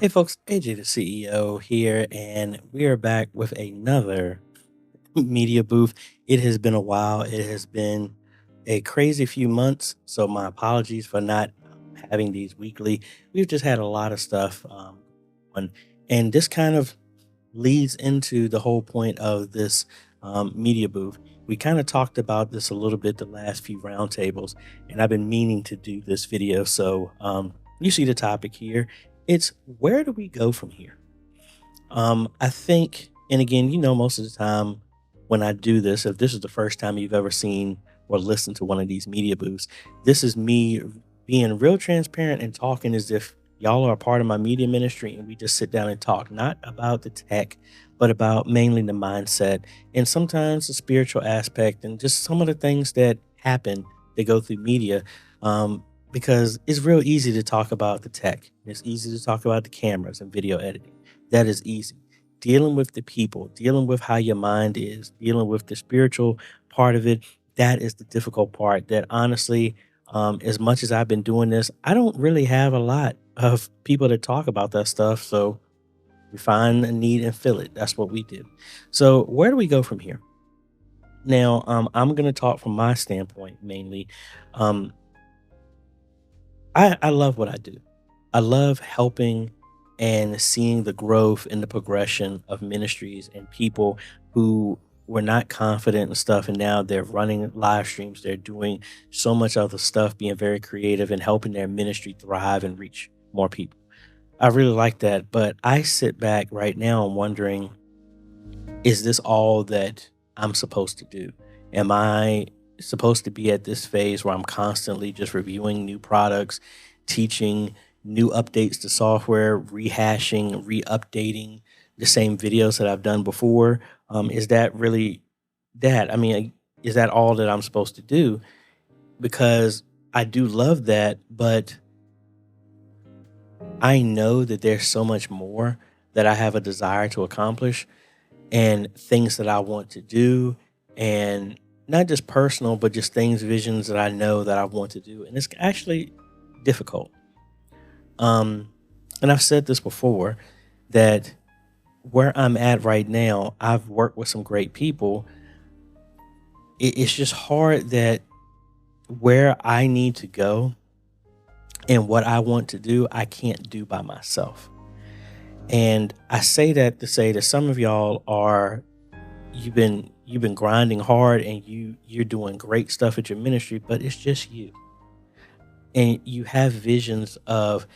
Hey folks, AJ the CEO here, and we are back with another media booth. It has been a while. It has been a crazy few months, so my apologies for not having these weekly. We've just had a lot of stuff on, and this kind of leads into the whole point of this media booth. We kind of talked about this a little bit the last few roundtables, and I've been meaning to do this video. So you see the topic here. It's where do we go from here? I think, and again, most of the time when I do this, if this is the first time you've ever seen or listened to one of these media booths, this is me being real transparent and talking as if y'all are a part of my media ministry and we just sit down and talk, not about the tech, but about mainly the mindset and sometimes the spiritual aspect and just some of the things that happen that go through media. Because it's real easy to talk about the tech. It's easy to talk about the cameras and video editing. That is easy. Dealing with the people, dealing with how your mind is, dealing with the spiritual part of it, that is the difficult part. That honestly, as much as I've been doing this, I don't really have a lot of people that talk about that stuff. So we find a need and fill it. That's what we do. So where do we go from here? Now, I'm going to talk from my standpoint mainly. Um, I love what I do. I love helping and seeing the growth and the progression of ministries and people who were not confident and stuff. And now they're running live streams. They're doing so much other stuff, being very creative and helping their ministry thrive and reach more people. I really like that. But I sit back right now and wondering, is this all that I'm supposed to do? Am I supposed to be at this phase where I'm constantly just reviewing new products, teaching new updates to software, rehashing, re-updating the same videos that I've done before? Is that really that? I mean, is that all that I'm supposed to do? Because I do love that, but I know that there's so much more that I have a desire to accomplish and things that I want to do, and not just personal, but just things, visions that I know that I want to do. And it's actually difficult. Um, and I've said this before that where I'm at right now, I've worked with some great people. It's just hard that where I need to go and what I want to do, I can't do by myself. And I say that to say that some of y'all are you've been grinding hard and you're doing great stuff at your ministry, but it's just you. And you have visions of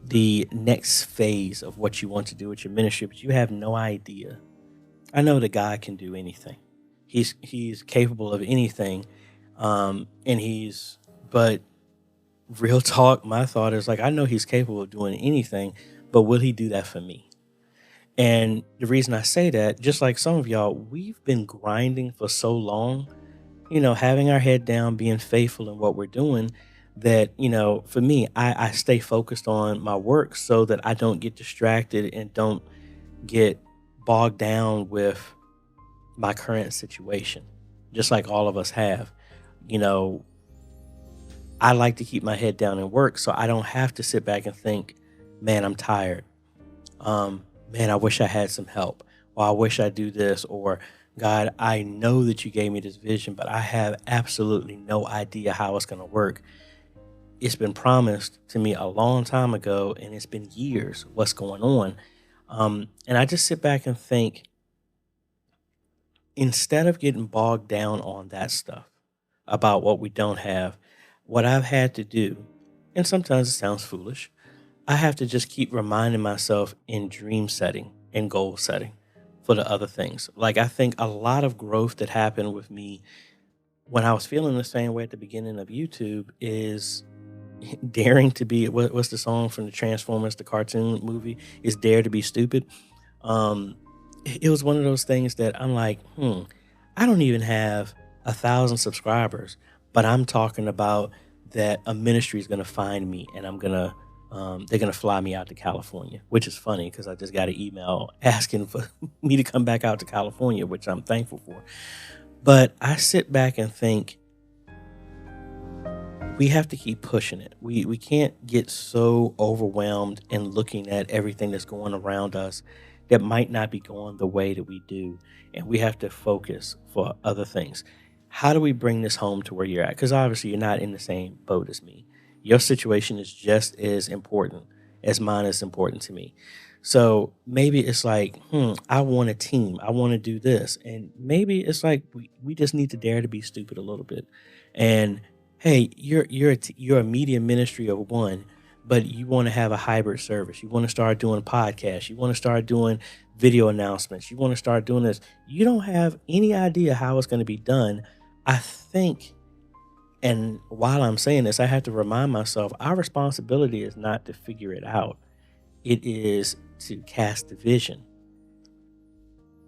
the next phase of what you want to do with your ministry, but you have no idea. I know that God can do anything. He's capable of anything. And he's but real talk, my thought is like I know he's capable of doing anything, but will he do that for me? And the reason I say that, just like some of y'all, we've been grinding for so long, having our head down, being faithful in what we're doing, that, for me, I stay focused on my work so that I don't get distracted and don't get bogged down with my current situation, just like all of us have. You know, I like to keep my head down and work so I don't have to sit back and think, man, I'm tired. Man, I wish I had some help, or I wish I do this, or God, I know that you gave me this vision, but I have absolutely no idea how it's going to work. It's been promised to me a long time ago, and it's been years what's going on. And I just sit back and think, instead of getting bogged down on that stuff about what we don't have, what I've had to do, and sometimes it sounds foolish, I have to just keep reminding myself in dream setting and goal setting for the other things. Like, I think a lot of growth that happened with me when I was feeling the same way at the beginning of YouTube is daring to be what's the song from the Transformers, the cartoon movie, is dare to be stupid. Um, it was one of those things that I'm like, I don't even have 1,000 subscribers, but I'm talking about that a ministry is going to find me and they're going to fly me out to California, which is funny because I just got an email asking for me to come back out to California, which I'm thankful for. But I sit back and think, we have to keep pushing it. We can't get so overwhelmed and looking at everything that's going around us that might not be going the way that we do, and we have to focus for other things. How do we bring this home to where you're at? Because obviously you're not in the same boat as me. Your situation is just as important as mine is important to me. So maybe it's like, I want a team. I want to do this. And maybe it's like we just need to dare to be stupid a little bit. And hey, you're a media ministry of one, but you want to have a hybrid service. You want to start doing podcasts. You want to start doing video announcements. You want to start doing this. You don't have any idea how it's going to be done. I think, and while I'm saying this, I have to remind myself our responsibility is not to figure it out. It is to cast the vision.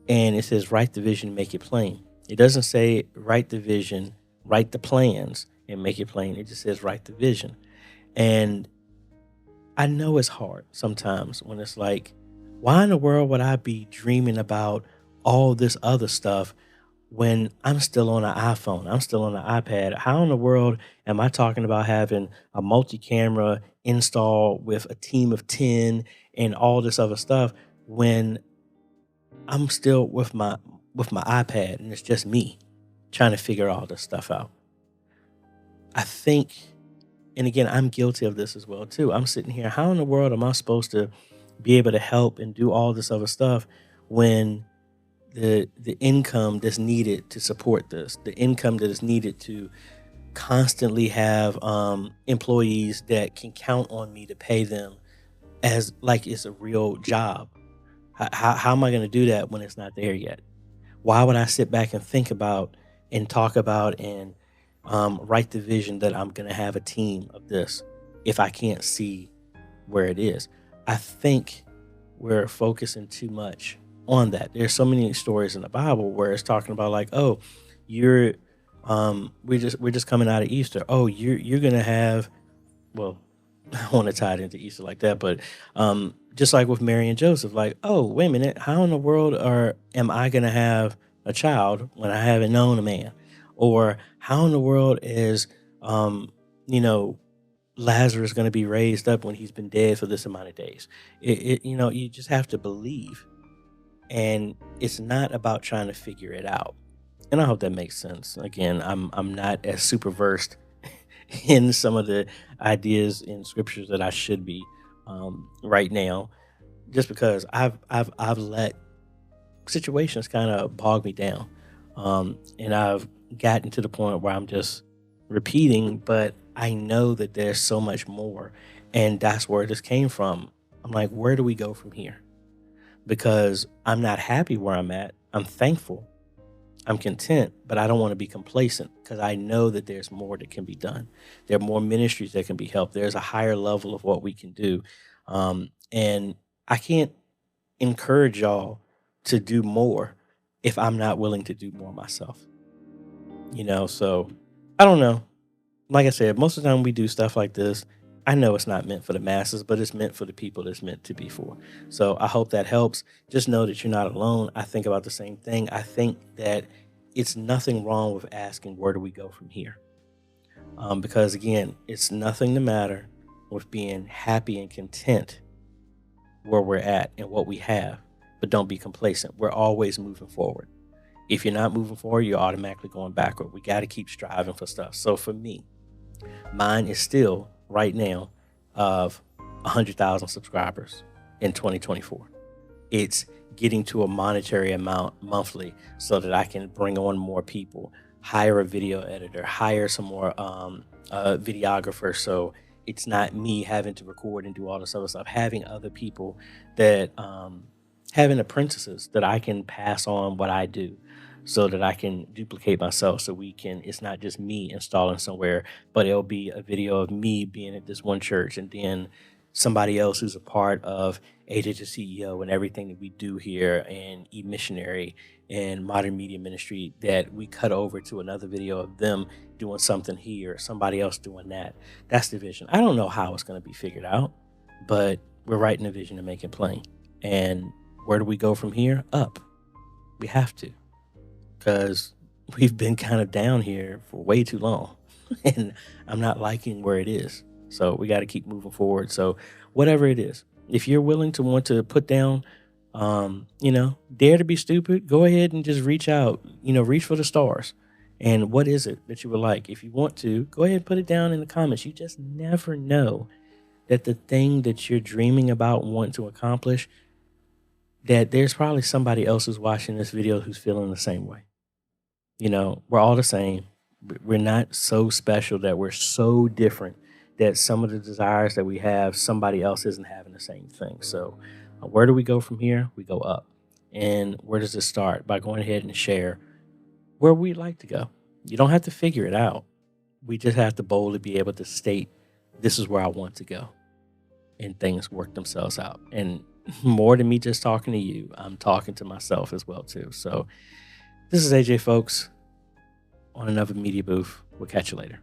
And it says, write the vision, make it plain. It doesn't say write the vision, write the plans, and make it plain. It just says write the vision. And I know it's hard sometimes when it's like, why in the world would I be dreaming about all this other stuff when I'm still on an iPhone? I'm still on an iPad. How in the world am I talking about having a multi camera install with a team of 10 and all this other stuff when I'm still with my iPad and it's just me trying to figure all this stuff out? I think, and again, I'm guilty of this as well too. I'm sitting here, how in the world am I supposed to be able to help and do all this other stuff when the income that's needed to support this, the income that is needed to constantly have employees that can count on me to pay them as like it's a real job. How am I going to do that when it's not there yet? Why would I sit back and think about and talk about and write the vision that I'm going to have a team of this if I can't see where it is? I think we're focusing too much on that. There's so many stories in the Bible where it's talking about like, oh, you're we're just coming out of Easter. Oh, you're gonna have, well, I don't want to tie it into Easter like that, but just like with Mary and Joseph, like, oh, wait a minute, how in the world am I gonna have a child when I haven't known a man? Or how in the world is you know, Lazarus going to be raised up when he's been dead for this amount of days? You just have to believe, and it's not about trying to figure it out. And I hope that makes sense. Again, I'm not as super versed in some of the ideas in scriptures that I should be right now, just because I've let situations kind of bog me down, and I've gotten to the point where I'm just repeating, but I know that there's so much more, and that's where this came from. I'm like, where do we go from here? Because I'm not happy where I'm at. I'm thankful. I'm content, but I don't want to be complacent because I know that there's more that can be done. There are more ministries that can be helped. There's a higher level of what we can do. And I can't encourage y'all to do more if I'm not willing to do more myself. So I don't know. Like I said, most of the time we do stuff like this, I know it's not meant for the masses, but it's meant for the people that's meant to be for. So I hope that helps. Just know that you're not alone. I think about the same thing. I think that it's nothing wrong with asking, where do we go from here? Because again, it's nothing to matter with being happy and content where we're at and what we have, but don't be complacent. We're always moving forward. If you're not moving forward, you're automatically going backward. We got to keep striving for stuff. So for me, mine is still right now of 100,000 subscribers in 2024. It's getting to a monetary amount monthly so that I can bring on more people, hire a video editor, hire some more videographers. So it's not me having to record and do all this other stuff, having other people that having apprentices that I can pass on what I do so that I can duplicate myself, so it's not just me installing somewhere, but it'll be a video of me being at this one church and then somebody else who's a part of AJ the CEO and everything that we do here and e-missionary and modern media ministry, that we cut over to another video of them doing something here, somebody else doing that. That's the vision. I don't know how it's going to be figured out, but we're writing a vision to make it plain. And where do we go from here? Up. We have to, because we've been kind of down here for way too long. and I'm not liking where it is. So we got to keep moving forward. So whatever it is, if you're willing to want to put down, dare to be stupid, go ahead and just reach out, reach for the stars. And what is it that you would like? If you want to, go ahead and put it down in the comments. You just never know that the thing that you're dreaming about and want to accomplish, that there's probably somebody else who's watching this video who's feeling the same way. We're all the same. We're not so special that we're so different that some of the desires that we have, somebody else isn't having the same thing. So, where do we go from here? We go up. And where does it start? By going ahead and share where we'd like to go. You don't have to figure it out. We just have to boldly be able to state, this is where I want to go. And things work themselves out. And more than me just talking to you, I'm talking to myself as well, too. So, this is AJ, folks, on another media booth. We'll catch you later.